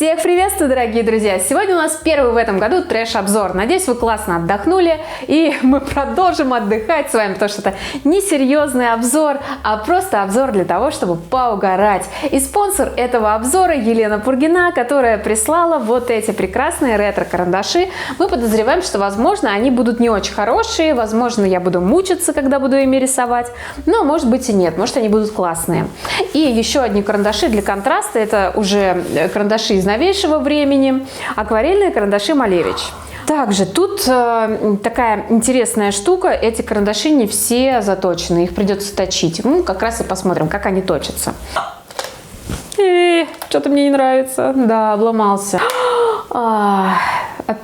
Всех приветствую, дорогие друзья! Сегодня у нас первый в этом году трэш-обзор. Надеюсь, вы классно отдохнули, и мы продолжим отдыхать с вами, потому что это не серьезный обзор, а просто обзор для того, чтобы поугарать. И спонсор этого обзора Елена Пургина, которая прислала вот эти прекрасные ретро-карандаши. Мы подозреваем, что, возможно, они будут не очень хорошие, возможно, я буду мучиться, когда буду ими рисовать, но, может быть, и нет, может, они будут классные. И еще одни карандаши для контраста, это уже карандаши из новейшего времени, акварельные карандаши Малевич. Также тут такая интересная штука, эти карандаши не все заточены, их придется точить. Ну, как раз и посмотрим, как они точатся. Что-то мне не нравится. Да, обломался.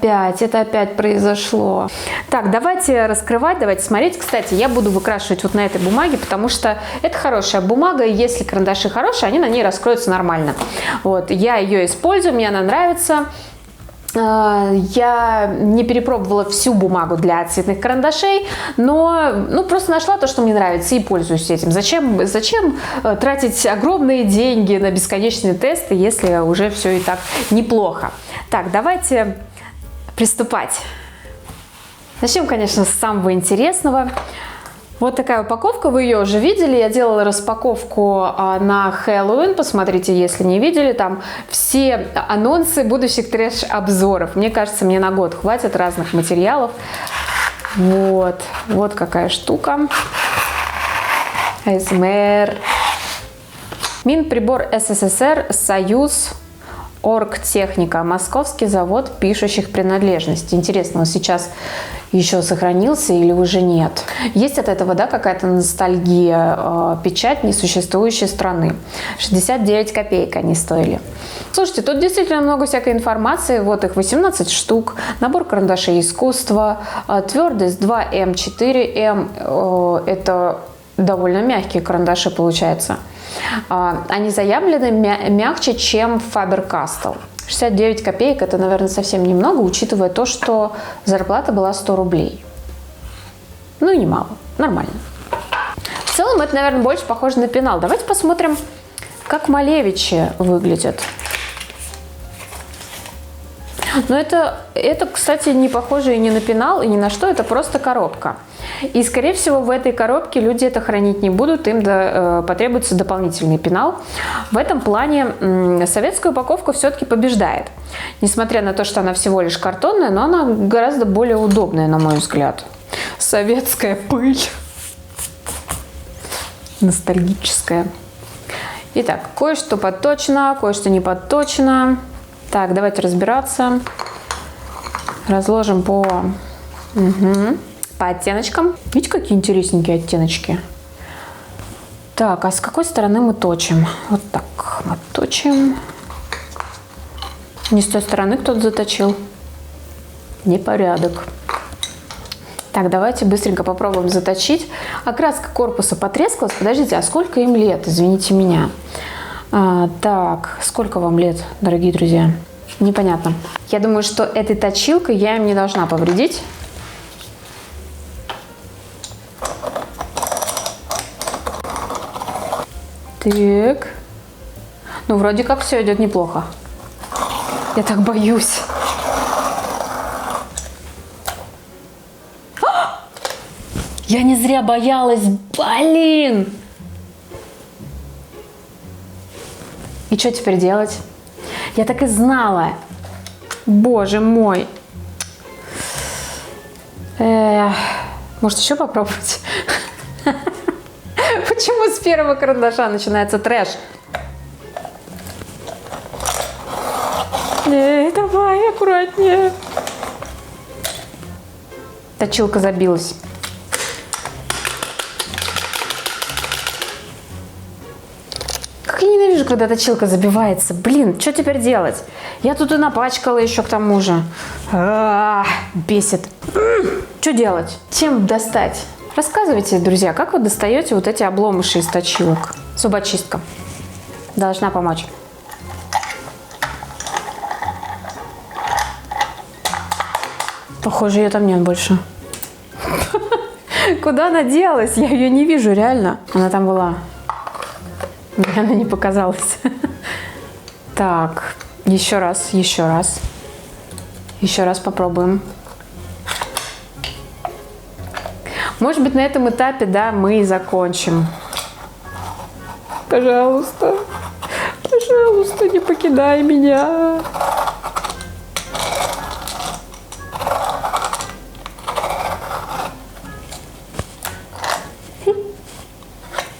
Это опять произошло. Так, давайте раскрывать, давайте смотреть. Кстати, я буду выкрашивать вот на этой бумаге, потому что это хорошая бумага, и если карандаши хорошие, они на ней раскроются нормально. Вот, я ее использую, мне она нравится. Я не перепробовала всю бумагу для цветных карандашей, но просто нашла то, что мне нравится, и пользуюсь этим. Зачем тратить огромные деньги на бесконечные тесты, если уже все и так неплохо? Так, давайте приступать. Начнем, конечно, с самого интересного. Вот такая упаковка, вы ее уже видели, я делала распаковку на Хэллоуин, посмотрите, если не видели, там все анонсы будущих трэш-обзоров. Мне кажется, мне на год хватит разных материалов. Вот какая штука. АСМР. Минприбор СССР, Союз, Оргтехника, Московский завод пишущих принадлежностей. Интересно, он сейчас еще сохранился или уже нет? Есть от этого, да, какая-то ностальгия. Печать несуществующей страны. 69 копеек они стоили. Слушайте, тут действительно много всякой информации. Вот их 18 штук. Набор карандашей искусства. Твердость 2М, 4М. Это довольно мягкие карандаши получается. Они заявлены мягче, чем Faber-Castell. 69 копеек это, наверное, совсем немного, учитывая то, что зарплата была 100 рублей. Ну и немало, нормально. В целом это, наверное, больше похоже на пенал. Давайте посмотрим, как Малевичи выглядят. Но это, кстати, не похоже и не на пенал, и ни на что, это просто коробка. И, скорее всего, в этой коробке люди это хранить не будут, им потребуется дополнительный пенал. В этом плане советская упаковка все-таки побеждает. Несмотря на то, что она всего лишь картонная, но она гораздо более удобная, на мой взгляд. Советская пыль. Ностальгическая. Итак, кое-что подточено, кое-что не подточено. Так, давайте разбираться. Разложим по оттеночкам. Видите, какие интересненькие оттеночки? Так, а с какой стороны мы точим? Вот так мы точим. Не с той стороны кто-то заточил. Непорядок. Так, давайте быстренько попробуем заточить. Окраска корпуса потрескалась. Подождите, а сколько им лет? Извините меня. Так, сколько вам лет, дорогие друзья? Непонятно. Я думаю, что этой точилкой я им не должна повредить. Так. Ну, вроде как все идет неплохо. Я так боюсь. Я не зря боялась. Блин! И что теперь делать? Я так и знала. Боже мой. Может, еще попробовать? Почему с первого карандаша начинается трэш? Давай, аккуратнее. Точилка забилась. Как я ненавижу, когда точилка забивается. Блин, что теперь делать? Я тут и напачкала еще к тому же. Бесит. Что делать? Чем достать? Рассказывайте, друзья, как вы достаете вот эти обломыши из точилок? Зубочистка должна помочь. Похоже, ее там нет больше. Куда она делась? Я ее не вижу, реально. Она там была. Мне она не показалась. Так, Еще раз, еще раз. Еще раз попробуем. Может быть, на этом этапе, да, мы и закончим. Пожалуйста, пожалуйста, не покидай меня.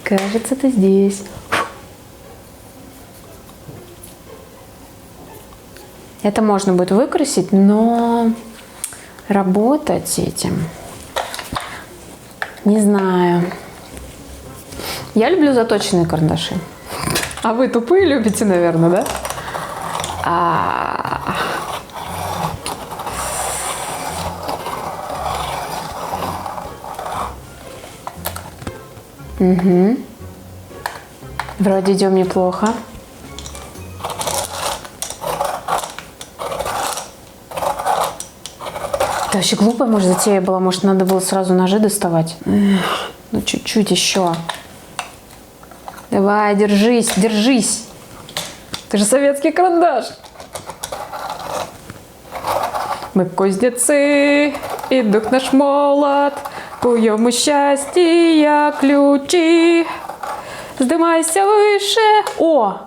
Кажется, ты здесь. Это можно будет выкрасить, но работать этим, не знаю. Я люблю заточенные карандаши. А вы тупые любите, наверное, да? Угу. Вроде идем неплохо. Это вообще глупая, может, затея была. Может, надо было сразу ножи доставать. Ну, чуть-чуть еще. Давай, держись, держись. Ты же советский карандаш. Мы кузнецы, и дух наш молот. Куем мы счастья ключи. Вздымайся выше. О!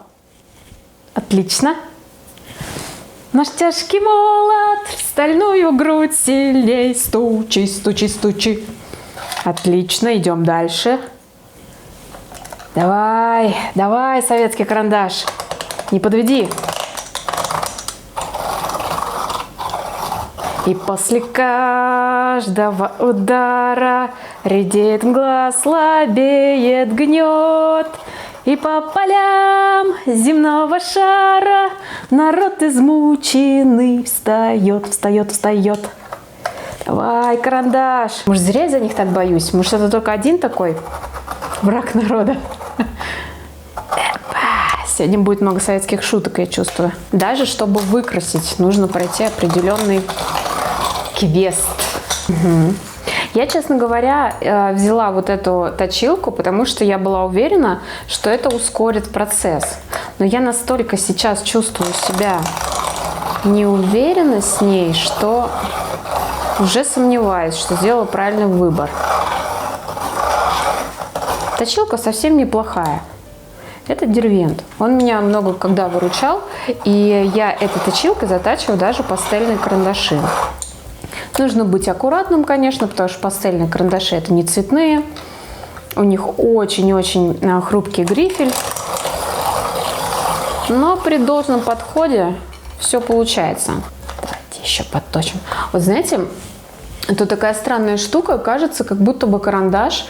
Отлично. Наш тяжкий молот в стальную грудь сильней стучи, стучи, стучи. Отлично, идем дальше. Давай, давай, советский карандаш. Не подведи. И после каждого удара редеет мгла, слабеет гнет. И по полям земного шара народ измученный встает, встает, встает. Давай, карандаш. Может, зря я за них так боюсь? Может, это только один такой враг народа? Сегодня будет много советских шуток, я чувствую. Даже чтобы выкрасить, нужно пройти определенный квест. Угу. Я, честно говоря, взяла вот эту точилку, потому что я была уверена, что это ускорит процесс. Но я настолько сейчас чувствую себя неуверенно с ней, что уже сомневаюсь, что сделала правильный выбор. Точилка совсем неплохая. Это Дервент. Он меня много когда выручал, и я этой точилкой затачиваю даже пастельные карандаши. Нужно быть аккуратным, конечно, потому что пастельные карандаши это не цветные. У них очень-очень хрупкий грифель. Но при должном подходе все получается. Давайте еще подточим. Вот знаете, тут такая странная штука. Кажется, как будто бы карандаш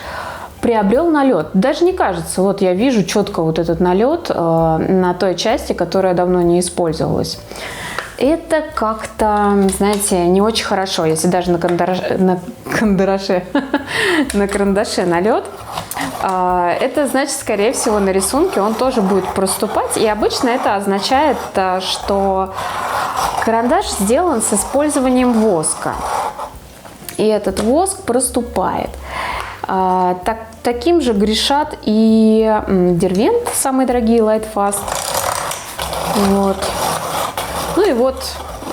приобрел налет. Даже не кажется. Вот я вижу четко вот этот налет на той части, которая давно не использовалась. Это как-то, знаете, не очень хорошо, если даже на карандаше налет. Это значит, скорее всего, на рисунке он тоже будет проступать. И обычно это означает, что карандаш сделан с использованием воска. И этот воск проступает. Таким же грешат и Дервент, самые дорогие Light Fast. Вот. Ну и вот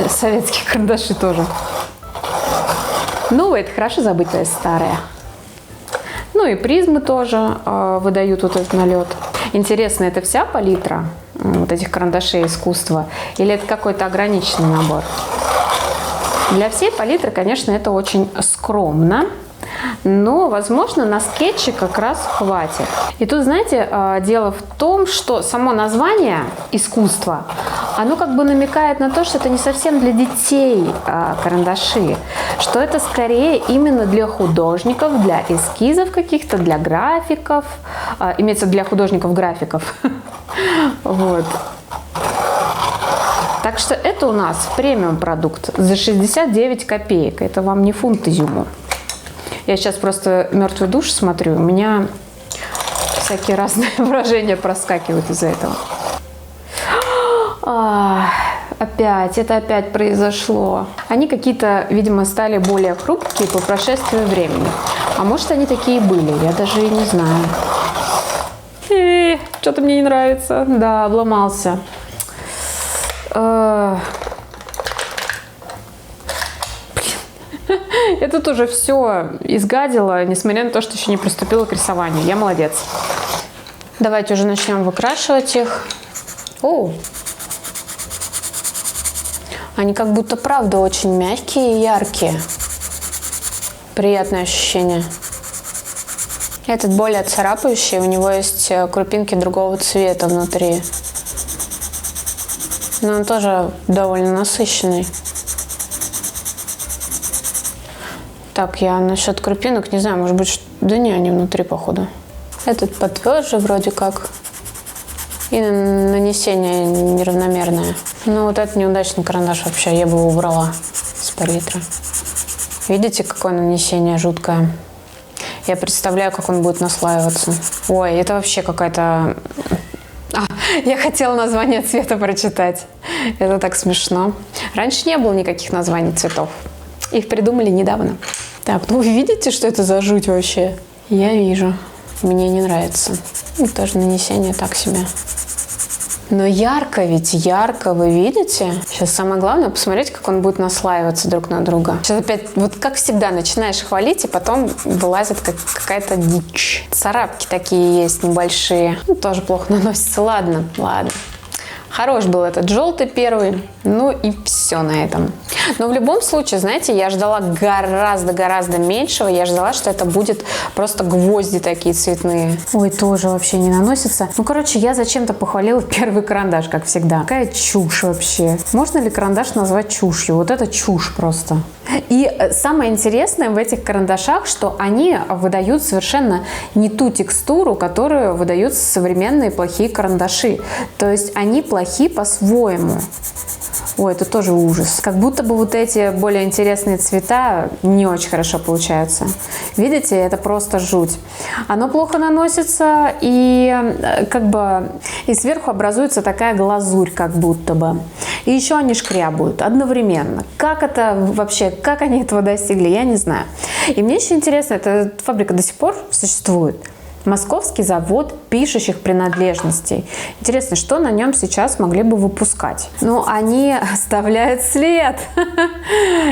советские карандаши тоже. Новые – это хорошо, забытое старое. Ну и призмы тоже выдают вот этот налет. Интересно, это вся палитра вот этих карандашей искусства? Или это какой-то ограниченный набор? Для всей палитры, конечно, это очень скромно. Но, возможно, на скетчи как раз хватит. И тут, знаете, дело в том, что само название искусства, оно как бы намекает на то, что это не совсем для детей карандаши, что это скорее именно для художников, для эскизов каких-то, для графиков, имеется для художников-графиков. Вот. Так что это у нас премиум продукт за 69 копеек. Это вам не фунт изюму. Я сейчас просто «Мертвую душу» смотрю, у меня всякие разные выражения проскакивают из-за этого. Это опять произошло. Они какие-то, видимо, стали более хрупкие по прошествии времени. А может, они такие были, я даже и не знаю. Что-то мне не нравится. Да, обломался. Я тут уже все изгадила, несмотря на то, что еще не приступила к рисованию. Я молодец. Давайте уже начнем выкрашивать их. О! Они как будто правда очень мягкие и яркие. Приятное ощущение. Этот более царапающий, у него есть крупинки другого цвета внутри. Но он тоже довольно насыщенный. Так, я насчет крупинок не знаю, может быть, да не, они внутри, походу. Этот потверже вроде как. И нанесение неравномерное. Ну, вот этот неудачный карандаш вообще, я бы его убрала с палитры. Видите, какое нанесение жуткое? Я представляю, как он будет наслаиваться. Ой, это вообще какая-то... я хотела название цвета прочитать. Это так смешно. Раньше не было никаких названий цветов. Их придумали недавно. Так, ну вы видите, что это за жуть вообще? Я вижу. Мне не нравится. И тоже нанесение так себе. Но ярко ведь, ярко, вы видите? Сейчас самое главное посмотреть, как он будет наслаиваться друг на друга. Сейчас опять, вот как всегда, начинаешь хвалить, и потом вылазит какая-то дичь. Царапки такие есть небольшие. Ну, тоже плохо наносится. Ладно, ладно. Хорош был этот желтый первый. Ну и все на этом. Но в любом случае, знаете, я ждала гораздо меньшего. Я ждала, что это будет просто гвозди такие цветные. Ой, тоже вообще не наносится. Ну, короче, я зачем-то похвалила первый карандаш, как всегда. Какая чушь вообще. Можно ли карандаш назвать чушью? Вот это чушь просто. И самое интересное в этих карандашах, что они выдают совершенно не ту текстуру, которую выдают современные плохие карандаши. То есть они плохи по-своему. Ой, это тоже ужас. Как будто бы вот эти более интересные цвета не очень хорошо получаются. Видите, это просто жуть. Оно плохо наносится, и как бы и сверху образуется такая глазурь, как будто бы. И еще они шкрябают одновременно. Как это вообще, как они этого достигли, я не знаю. И мне еще интересно, эта фабрика до сих пор существует. Московский завод пишущих принадлежностей. Интересно, что на нем сейчас могли бы выпускать? Ну, они оставляют след.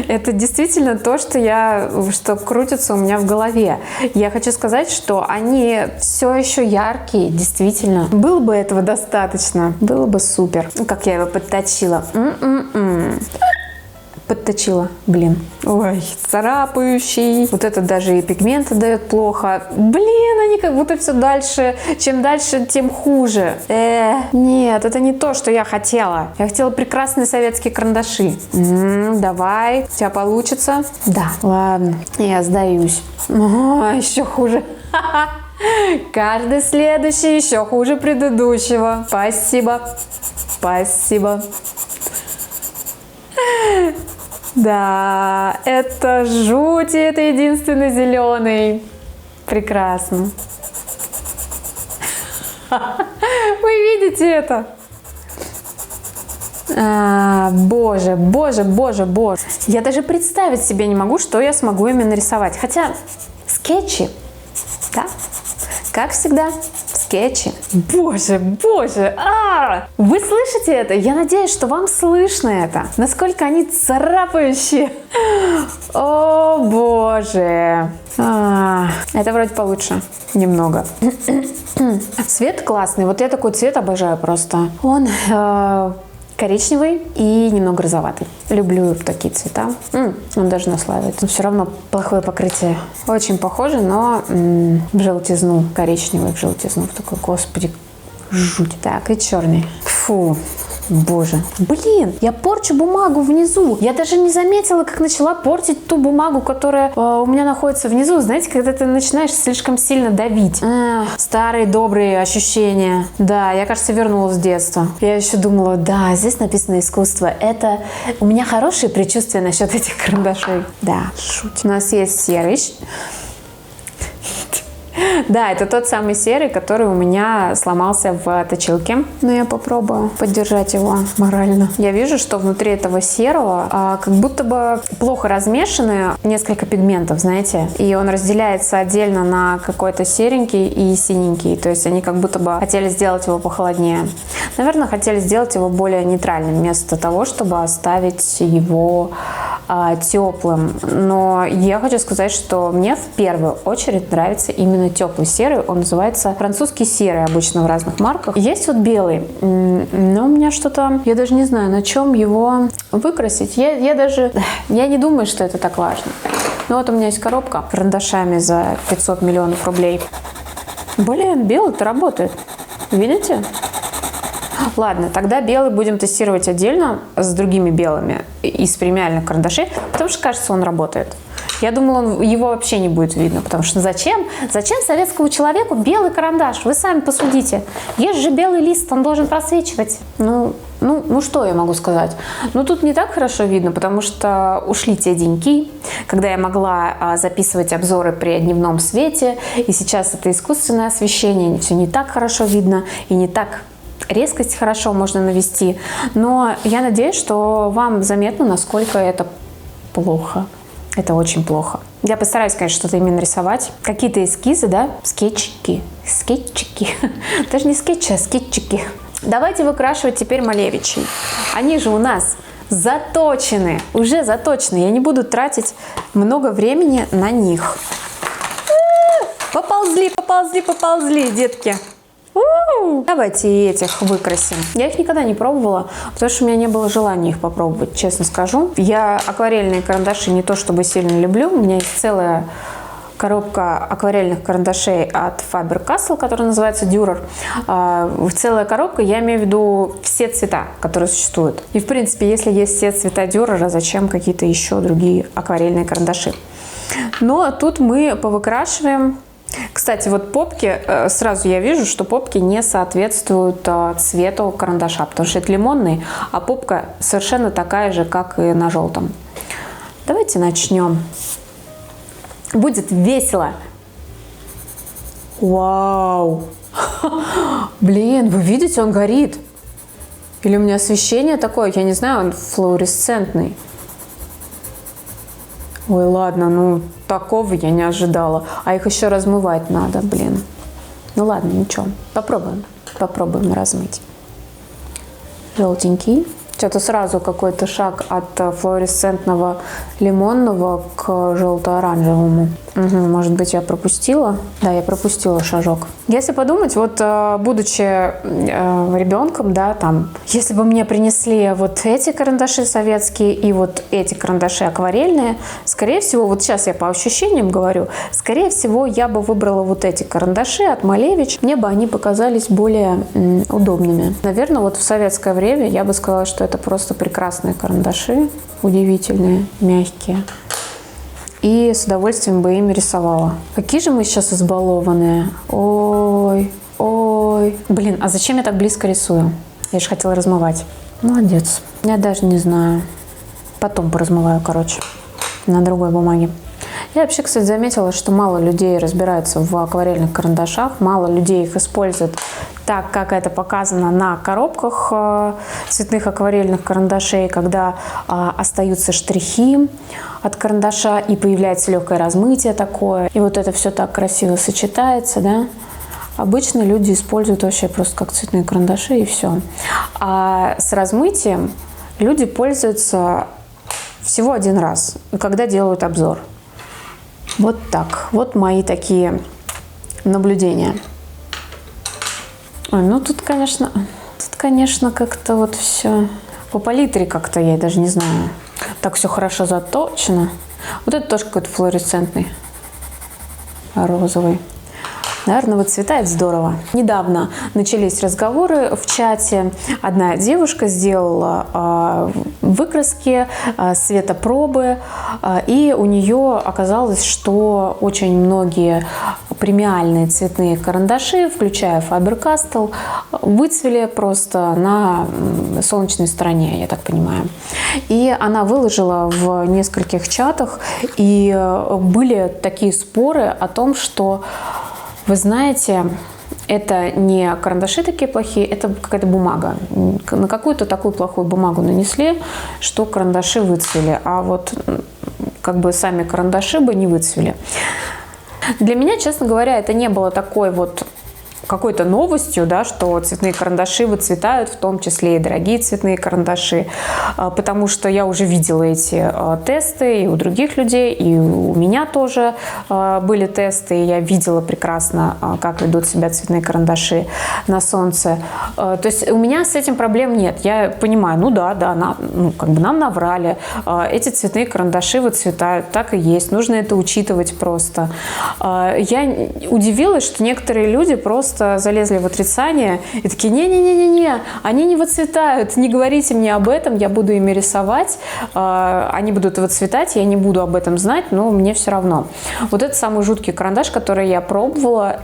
Это действительно то, что крутится у меня в голове. Я хочу сказать, что они все еще яркие, действительно. Было бы этого достаточно, было бы супер. Как я его подточила. Подточила, блин. Ой, царапающий. Вот этот даже и пигменты дает плохо. Блин, они как будто все дальше. Чем дальше, тем хуже. Нет, это не то, что я хотела. Я хотела прекрасные советские карандаши. Давай, у тебя получится. Да, ладно, я сдаюсь. Еще хуже. Каждый следующий еще хуже предыдущего. Спасибо. Спасибо. Да, это жуть, это единственный зеленый. Прекрасно. Вы видите это? Боже, боже, боже, боже. Я даже представить себе не могу, что я смогу ими нарисовать. Хотя скетчи, да, как всегда, скетчи. Боже, боже, вы слышите это? Я надеюсь, что вам слышно это. Насколько они царапающие. О, боже. Это вроде получше. Немного. Цвет классный. Вот я такой цвет обожаю просто. Он коричневый и немного розоватый. Люблю такие цвета. Он даже наслаивается. Но все равно плохое покрытие. Очень похоже, но в желтизну. Коричневый в желтизну. Такой, господи, жуть. Так, и черный. Фу. Боже. Блин, я порчу бумагу внизу. Я даже не заметила, как начала портить ту бумагу, которая у меня находится внизу. Знаете, когда ты начинаешь слишком сильно давить. Старые добрые ощущения. Да, я, кажется, вернулась в детство. Я еще думала, да, здесь написано искусство. Это... У меня хорошие предчувствия насчет этих карандашей. Да, шуть. У нас есть серый. Да, это тот самый серый, который у меня сломался в точилке. Но я попробую поддержать его морально. Я вижу, что внутри этого серого как будто бы плохо размешаны несколько пигментов, знаете. И он разделяется отдельно на какой-то серенький и синенький. То есть они как будто бы хотели сделать его похолоднее. Наверное, хотели сделать его более нейтральным, вместо того, чтобы оставить его теплым. Но я хочу сказать, что мне в первую очередь нравится именно теплый серый. Он называется французский серый, обычно в разных марках. Есть вот белый, но у меня что-то, я даже не знаю, на чем его выкрасить. Я не думаю, что это так важно. Ну вот у меня есть коробка с карандашами за 500 миллионов рублей. Блин, белый-то работает. Видите? Ладно, тогда белый будем тестировать отдельно с другими белыми из премиальных карандашей, потому что, кажется, он работает. Я думала, его вообще не будет видно, потому что зачем советскому человеку белый карандаш? Вы сами посудите. Есть же белый лист, он должен просвечивать. Ну, что я могу сказать? Ну, тут не так хорошо видно, потому что ушли те деньки, когда я могла записывать обзоры при дневном свете, и сейчас это искусственное освещение, все не так хорошо видно и не так резкость хорошо можно навести. Но я надеюсь, что вам заметно, насколько это плохо. Это очень плохо. Я постараюсь, конечно, что-то именно рисовать. Какие-то эскизы, да? Скетчики. Даже не скетчи, а скетчики. Давайте выкрашивать теперь Малевичей. Они же у нас заточены. Уже заточены. Я не буду тратить много времени на них. Поползли, детки. Давайте и этих выкрасим. Я их никогда не пробовала, потому что у меня не было желания их попробовать, честно скажу. Я акварельные карандаши не то чтобы сильно люблю. У меня есть целая коробка акварельных карандашей от Faber-Castell, которая называется Dürer. Целая коробка, я имею в виду все цвета, которые существуют. И в принципе, если есть все цвета Dürer, зачем какие-то еще другие акварельные карандаши? Но тут мы повыкрашиваем. Кстати, вот попки, сразу я вижу, что попки не соответствуют цвету карандаша, потому что это лимонный, а попка совершенно такая же, как и на желтом. Давайте начнем. Будет весело. Вау! Блин, вы видите, он горит. Или у меня освещение такое, я не знаю, он флуоресцентный. Ой, ладно, ну такого я не ожидала. А их еще размывать надо, блин. Ну ладно, ничего. Попробуем размыть. Желтенький. Что-то сразу какой-то шаг от флуоресцентного лимонного к желто-оранжевому. Может быть, я пропустила? Да, я пропустила шажок. Если подумать, вот будучи ребенком, да, там, если бы мне принесли вот эти карандаши советские и вот эти карандаши акварельные, скорее всего, вот сейчас я по ощущениям говорю, скорее всего, я бы выбрала вот эти карандаши от Малевич. Мне бы они показались более удобными. Наверное, вот в советское время я бы сказала, что это просто прекрасные карандаши, удивительные, мягкие. И с удовольствием бы ими рисовала. Какие же мы сейчас избалованные. Ой. Блин, а зачем я так близко рисую? Я же хотела размывать. Молодец. Я даже не знаю. Потом поразмываю, короче, на другой бумаге. Я вообще, кстати, заметила, что мало людей разбираются в акварельных карандашах, мало людей их используют так, как это показано на коробках цветных акварельных карандашей, когда остаются штрихи от карандаша и появляется легкое размытие такое. И вот это все так красиво сочетается, да. Обычно люди используют вообще просто как цветные карандаши и все. А с размытием люди пользуются всего один раз, когда делают обзор. Вот так. Вот мои такие наблюдения. Ой, ну тут, конечно, как-то вот все по палитре как-то, я даже не знаю. Так все хорошо заточено. Вот это тоже какой-то флуоресцентный, розовый. Наверное, выцветает здорово. Недавно начались разговоры в чате. Одна девушка сделала выкраски, светопробы, и у нее оказалось, что очень многие премиальные цветные карандаши, включая Faber-Castell, выцвели просто на солнечной стороне, я так понимаю. И она выложила в нескольких чатах, и были такие споры о том, что Вы знаете, это не карандаши такие плохие, это какая-то бумага. На какую-то такую плохую бумагу нанесли, что карандаши выцвели. А вот как бы сами карандаши бы не выцвели. Для меня, честно говоря, это не было такой вот какой-то новостью, да, что цветные карандаши выцветают, в том числе и дорогие цветные карандаши, потому что я уже видела эти тесты и у других людей, и у меня тоже были тесты, и я видела прекрасно, как ведут себя цветные карандаши на солнце. То есть у меня с этим проблем нет. Я понимаю, ну да, как бы нам наврали, эти цветные карандаши выцветают, так и есть, нужно это учитывать просто. Я удивилась, что некоторые люди просто залезли в отрицание и такие: не-не-не-не-не, они не выцветают, не говорите мне об этом, я буду ими рисовать, они будут выцветать, я не буду об этом знать, но мне все равно. Вот это самый жуткий карандаш, который я пробовала,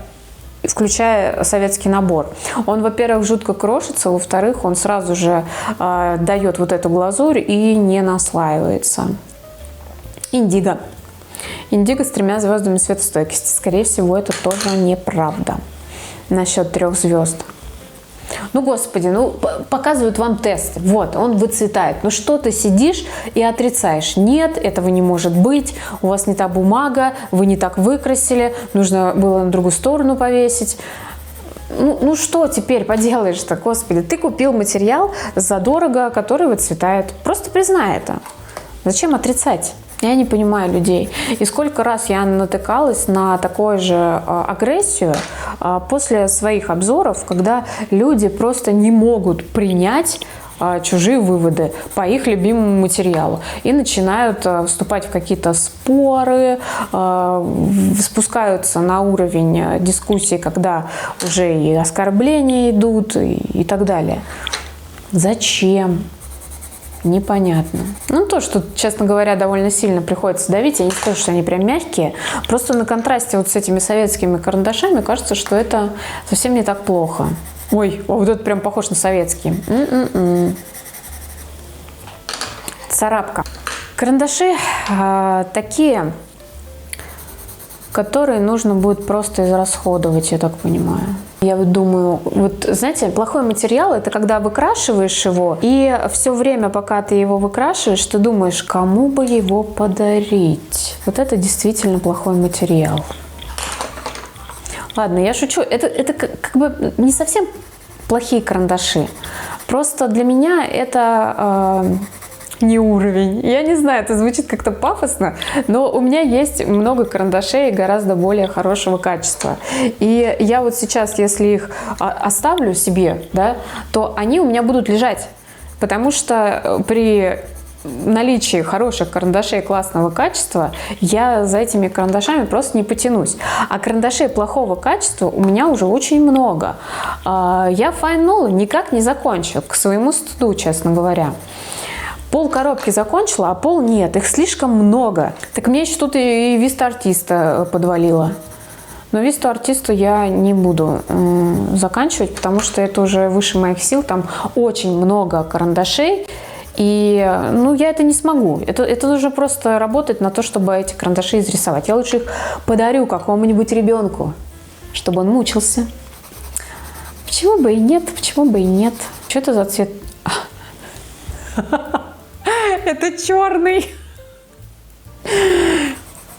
включая советский набор. Он, во-первых, жутко крошится, во-вторых, он сразу же дает вот эту глазурь и не наслаивается. Индиго. Индиго с 3 звездами светостойкости. Скорее всего, это тоже неправда. Насчет 3 звезд. Ну, господи, ну, показывают вам тест. Вот, он выцветает. Ну, что ты сидишь и отрицаешь? Нет, этого не может быть. У вас не та бумага, вы не так выкрасили. Нужно было на другую сторону повесить. Ну что теперь поделаешь-то, господи? Ты купил материал задорого, который выцветает. Просто признай это. Зачем отрицать? Я не понимаю людей. И сколько раз я натыкалась на такую же агрессию после своих обзоров, когда люди просто не могут принять чужие выводы по их любимому материалу и начинают вступать в какие-то споры, спускаются на уровень дискуссии, когда уже и оскорбления идут и так далее. Зачем? Непонятно. Ну, то, что, честно говоря, довольно сильно приходится давить. Я не скажу, что они прям мягкие. Просто на контрасте вот с этими советскими карандашами кажется, что это совсем не так плохо. Ой, вот это прям похож на советский. Царапка. Карандаши такие, которые нужно будет просто израсходовать, я так понимаю. Я вот думаю, вот знаете, плохой материал — это когда выкрашиваешь его, и все время, пока ты его выкрашиваешь, ты думаешь, кому бы его подарить. Вот это действительно плохой материал. Ладно, я шучу. Это как бы не совсем плохие карандаши. Просто для меня это не уровень. Я не знаю, это звучит как-то пафосно, но у меня есть много карандашей гораздо более хорошего качества. И я вот сейчас, если их оставлю себе, да, то они у меня будут лежать. Потому что при наличии хороших карандашей классного качества я за этими карандашами просто не потянусь. А карандашей плохого качества у меня уже очень много. Я Fine никак не закончу, к своему стыду, честно говоря. Пол коробки закончила, а пол нет. Их слишком много. Так мне еще тут и Vista Artista подвалило. Но Vista Artista я не буду заканчивать, потому что это уже выше моих сил. Там очень много карандашей. И ну, я это не смогу. Это уже просто работать на то, чтобы эти карандаши изрисовать. Я лучше их подарю какому-нибудь ребенку, чтобы он мучился. Почему бы и нет? Почему бы и нет? Что это за цвет? Это черный.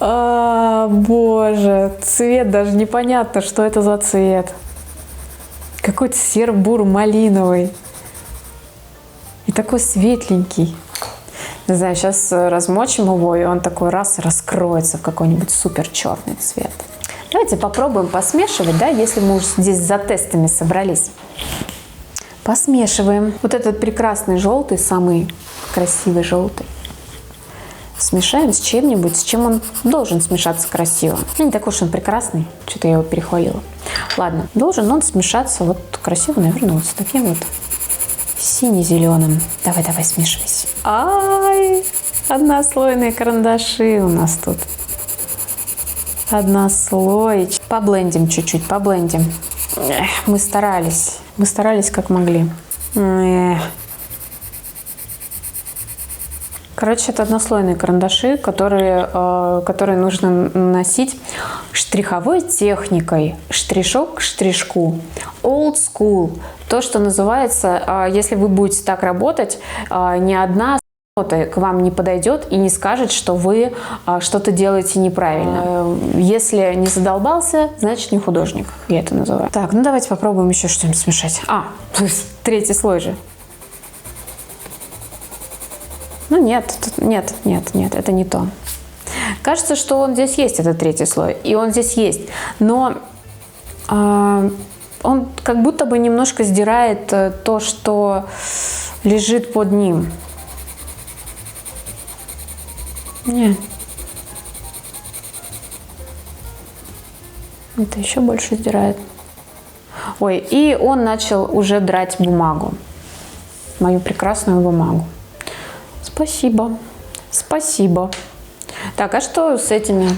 Боже, цвет даже непонятно, что это за цвет. Какой-то серо-буро-малиновый. И такой светленький. Не знаю, сейчас размочим его, и он такой раз раскроется в какой-нибудь супер черный цвет. Давайте попробуем посмешивать, да, если мы уж здесь за тестами собрались. Посмешиваем. Вот этот прекрасный желтый, самый красивый желтый. Смешаем с чем-нибудь, с чем он должен смешаться красиво. Ну, не такой уж он прекрасный, что-то я его перехвалила. Ладно, должен он смешаться вот красиво, наверное, вот с таким вот сине-зеленым. Давай, смешивайся. Ай, однослойные карандаши у нас тут. Однослойчик. Поблендим чуть-чуть, поблендим. Мы старались как могли. Короче, это однослойные карандаши, которые нужно наносить штриховой техникой, штришок к штришку, old school. То, что называется, если вы будете так работать, ни одна к вам не подойдет и не скажет, что вы что-то делаете неправильно. Если не задолбался, значит не художник, я это называю. Так, ну давайте попробуем еще что-нибудь смешать. То есть третий слой же. Ну нет, это не то. Кажется, что он здесь есть, этот третий слой, и он здесь есть, но он как будто бы немножко сдирает то, что лежит под ним. Нет. Это еще больше сдирает. Ой, и он начал уже драть бумагу. Мою прекрасную бумагу. Спасибо. Спасибо. Так, а что с этими?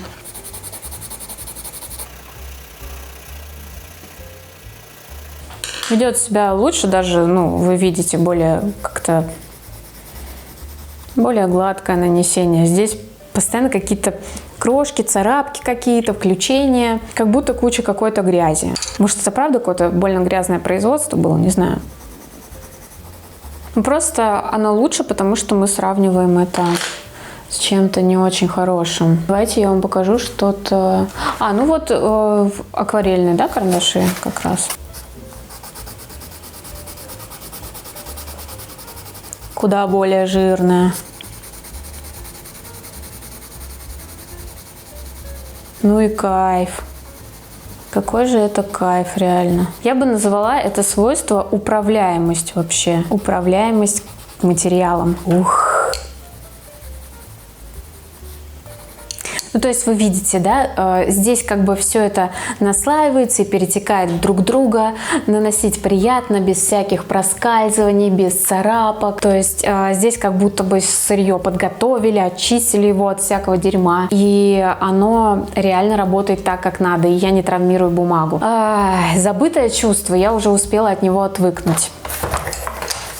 Ведет себя лучше, даже, вы видите, более как-то более гладкое нанесение. Здесь постоянно какие-то крошки, царапки какие-то, включения, как будто куча какой-то грязи. Может, это правда какое-то больно грязное производство было, не знаю. Просто оно лучше, потому что мы сравниваем это с чем-то не очень хорошим. Давайте я вам покажу что-то. Акварельные, да, карандаши как раз. Куда более жирная. Ну и кайф. Какой же это кайф, реально. Я бы назвала это свойство управляемость вообще. Управляемость материалом. Ух. Ну, то есть вы видите, да, здесь как бы все это наслаивается и перетекает друг в друга. Наносить приятно, без всяких проскальзываний, без царапок. То есть здесь как будто бы сырье подготовили, очистили его от всякого дерьма. И оно реально работает так, как надо. И я не травмирую бумагу. Забытое чувство, я уже успела от него отвыкнуть.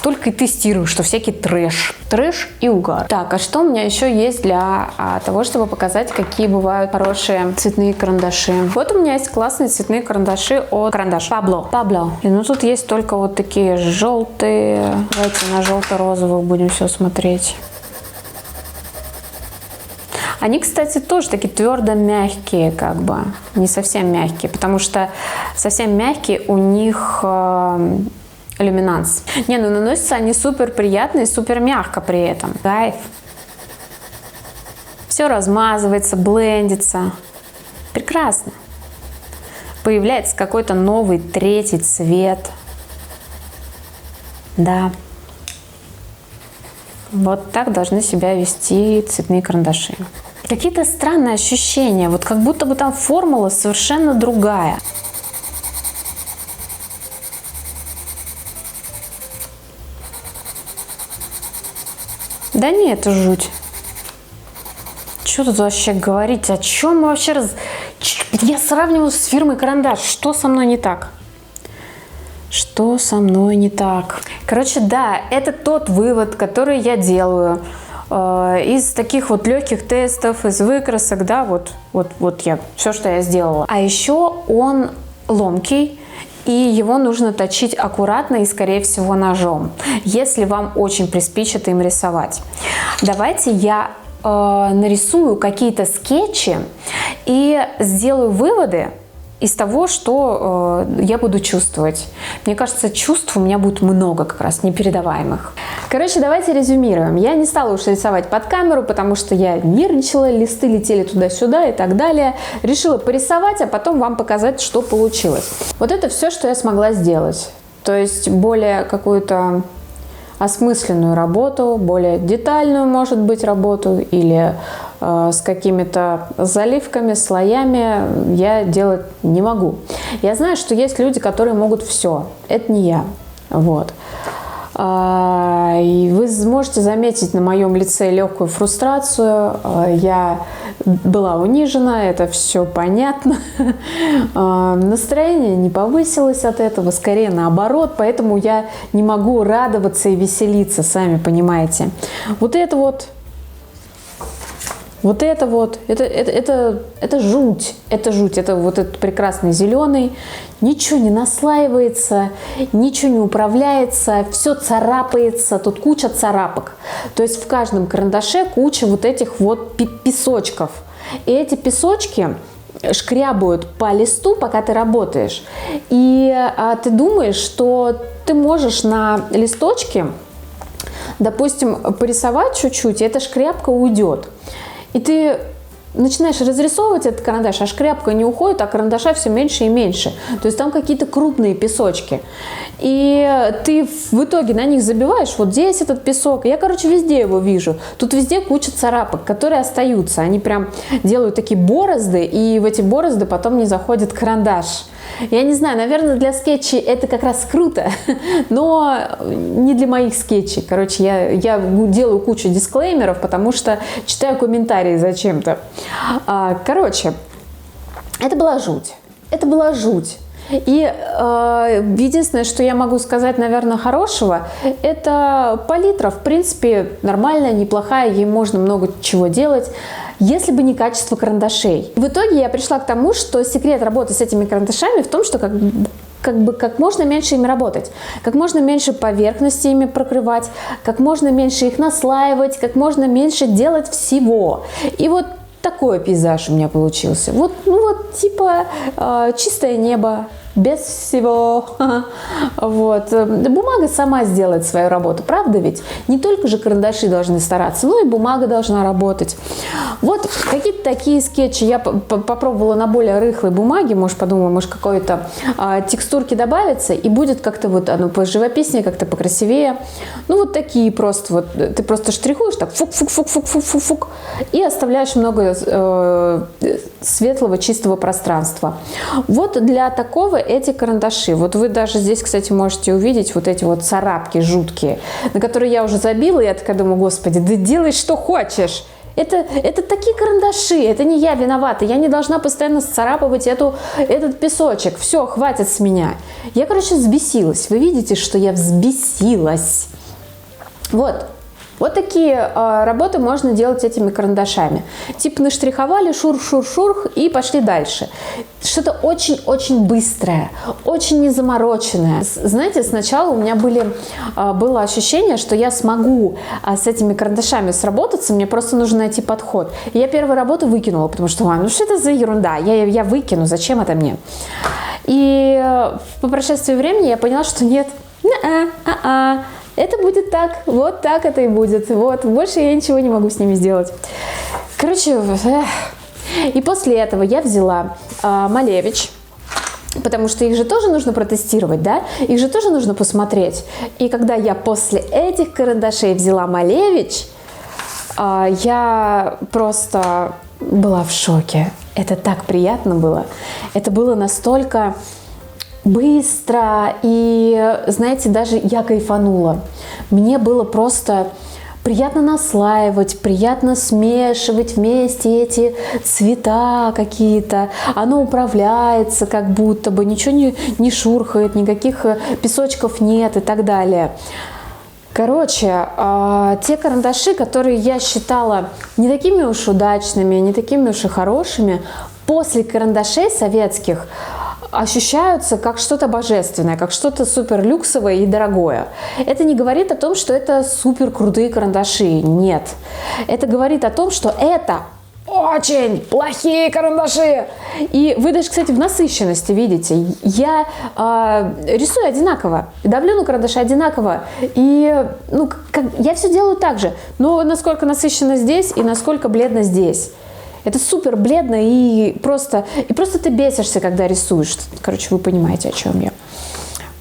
Только и тестирую, что всякий трэш. Трэш и угар. Так, а что у меня еще есть для того, чтобы показать, какие бывают хорошие цветные карандаши? Вот у меня есть классные цветные карандаши от карандаш Pablo. И тут есть только вот такие желтые. Давайте на желто-розовых будем все смотреть. Они, кстати, тоже такие твердо мягкие, как бы. Не совсем мягкие, потому что совсем мягкие у них... люминанс. Наносятся они супер приятно и супер мягко при этом. Кайф. Все размазывается, блендится. Прекрасно. Появляется какой-то новый третий цвет. Да. Вот так должны себя вести цветные карандаши. Какие-то странные ощущения. Вот как будто бы там формула совершенно другая. Да нет, это жуть. Что тут вообще говорить? О чем мы вообще Я сравниваю с фирмой Карандаш. Что со мной не так? Что со мной не так? Короче, да, это тот вывод, который я делаю из таких вот легких тестов, из выкрасок, да, все, что я сделала. А еще он ломкий. И его нужно точить аккуратно и, скорее всего, ножом, если вам очень приспичит им рисовать. Давайте я нарисую какие-то скетчи и сделаю выводы из того, что я буду чувствовать. Мне кажется, чувств у меня будет много как раз, непередаваемых. Короче, давайте резюмируем. Я не стала уж рисовать под камеру, потому что я нервничала, листы летели туда-сюда и так далее. Решила порисовать, а потом вам показать, что получилось. Вот это все, что я смогла сделать. То есть более какую-то осмысленную работу, более детальную, может быть, работу или с какими-то заливками, слоями я делать не могу. Я знаю, что есть люди, которые могут все. Это не я. Вот. И вы можете заметить на моем лице легкую фрустрацию. Я была унижена, это все понятно. Настроение не повысилось от этого, скорее наоборот, поэтому я не могу радоваться и веселиться, сами понимаете. Вот это вот Вот, это жуть, это вот этот прекрасный зеленый, ничего не наслаивается, ничего не управляется, все царапается, тут куча царапок. То есть в каждом карандаше куча вот этих вот песочков. И эти песочки шкрябают по листу, пока ты работаешь. И ты думаешь, что ты можешь на листочке, допустим, порисовать чуть-чуть, и эта шкрябка уйдет. И ты начинаешь разрисовывать этот карандаш, а шкрябка не уходит, а карандаша все меньше и меньше. То есть там какие-то крупные песочки. И ты в итоге на них забиваешь, вот здесь этот песок. Я, везде его вижу. Тут везде куча царапок, которые остаются. Они прям делают такие борозды, и в эти борозды потом не заходит карандаш. Я не знаю, наверное, для скетчей это как раз круто, но не для моих скетчей. Я делаю кучу дисклеймеров, потому что читаю комментарии зачем-то. Это была жуть. Это была жуть. И единственное, что я могу сказать, наверное, хорошего, это палитра, в принципе, нормальная, неплохая, ей можно много чего делать, если бы не качество карандашей. В итоге я пришла к тому, что секрет работы с этими карандашами в том, что как можно меньше ими работать, как можно меньше поверхности ими прокрывать, как можно меньше их наслаивать, как можно меньше делать всего. И вот такой пейзаж у меня получился. Чистое небо, без всего. Вот. Бумага сама сделает свою работу, правда ведь? Не только же карандаши должны стараться, но и бумага должна работать. Вот какие-то такие скетчи я попробовала на более рыхлой бумаге. Может, подумала, может, какой-то текстурки добавится, и будет как-то вот оно поживописнее, как-то покрасивее. Вот такие просто. Вот ты просто штрихуешь так, фук-фук-фук-фук-фук-фук, и оставляешь много светлого, чистого пространства. Вот для такого эти карандаши. Вот вы даже здесь, кстати, можете увидеть вот эти вот царапки жуткие, на которые я уже забила. Я такая думаю, господи, да делай, что хочешь. Это такие карандаши, это не я виновата. Я не должна постоянно сцарапывать этот песочек. Все, хватит с меня. Я, взбесилась. Вы видите, что я взбесилась. Вот такие работы можно делать этими карандашами. Типа наштриховали, шурх-шурх-шурх и пошли дальше. Что-то очень-очень быстрое, очень незамороченное. Знаете, сначала у меня было ощущение, что я смогу с этими карандашами сработаться, мне просто нужно найти подход. И я первую работу выкинула, потому что, что это за ерунда, я выкину, зачем это мне? И по прошествии времени я поняла, что нет, это будет так, вот так это и будет. Вот, больше я ничего не могу с ними сделать. И после этого я взяла Малевич, потому что их же тоже нужно протестировать, да? Их же тоже нужно посмотреть. И когда я после этих карандашей взяла Малевич, я просто была в шоке. Это так приятно было. Это было настолько быстро, и, знаете, даже я кайфанула. Мне было просто приятно наслаивать, приятно смешивать вместе эти цвета какие-то. Оно управляется как будто бы, ничего не шурхает, никаких песочков нет и так далее. Те карандаши, которые я считала не такими уж удачными, не такими уж и хорошими, после карандашей советских ощущаются как что-то божественное, как что-то супер люксовое и дорогое. Это не говорит о том, что это супер крутые карандаши. Нет. Это говорит о том, что это очень плохие карандаши. И вы даже, кстати, в насыщенности видите. Я рисую одинаково, давлю на карандаши одинаково. И я все делаю так же. Но насколько насыщенно здесь и насколько бледно здесь. Это супер бледно и просто ты бесишься, когда рисуешь. Вы понимаете, о чем я.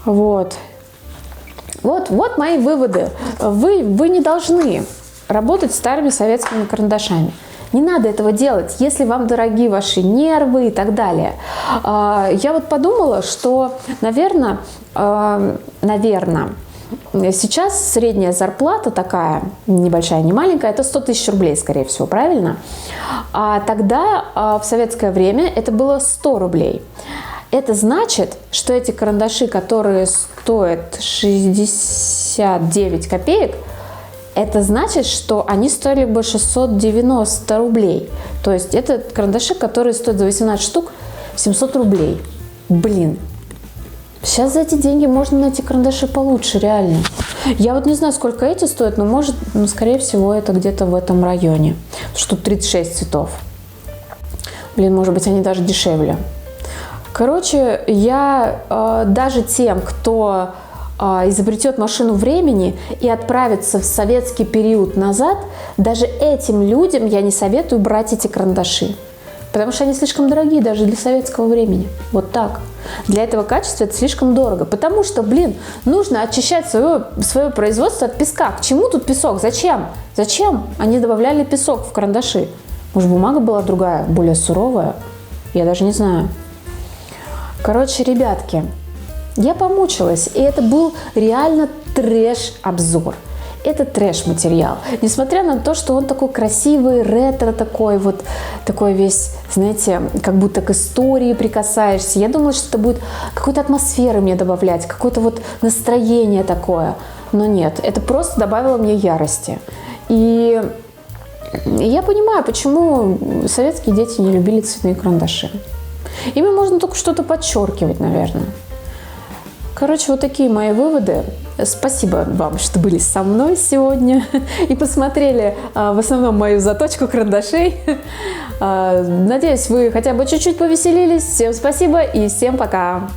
Вот мои выводы. Вы не должны работать старыми советскими карандашами. Не надо этого делать, если вам дороги ваши нервы и так далее. Я подумала, что, наверное, сейчас средняя зарплата такая, небольшая, не маленькая, это 100 тысяч рублей, скорее всего, правильно? А тогда, в советское время, это было 100 рублей. Это значит, что эти карандаши, которые стоят 69 копеек, это значит, что они стоили бы 690 рублей. То есть это карандаши, которые стоят за 18 штук 700 рублей. Блин. Сейчас за эти деньги можно найти карандаши получше, реально. Я вот не знаю, сколько эти стоят, но может, скорее всего, это где-то в этом районе. Что 36 цветов. Блин, может быть, они даже дешевле. Короче, я даже тем, кто изобретет машину времени и отправится в советский период назад, даже этим людям я не советую брать эти карандаши. Потому что они слишком дорогие даже для советского времени. Вот так. Для этого качества это слишком дорого. Потому что, блин, нужно очищать свое производство от песка. К чему тут песок? Зачем? Зачем они добавляли песок в карандаши? Может, бумага была другая, более суровая? Я даже не знаю. Короче, ребятки, я помучилась. И это был реально трэш-обзор. Это трэш-материал. Несмотря на то, что он такой красивый, ретро такой, вот такой весь, знаете, как будто к истории прикасаешься. Я думала, что это будет какой-то атмосферы мне добавлять, какое-то вот настроение такое. Но нет, это просто добавило мне ярости. И я понимаю, почему советские дети не любили цветные карандаши. Ими можно только что-то подчеркивать, наверное. Короче, вот такие мои выводы. Спасибо вам, что были со мной сегодня и посмотрели в основном мою заточку карандашей. Надеюсь, вы хотя бы чуть-чуть повеселились. Всем спасибо и всем пока!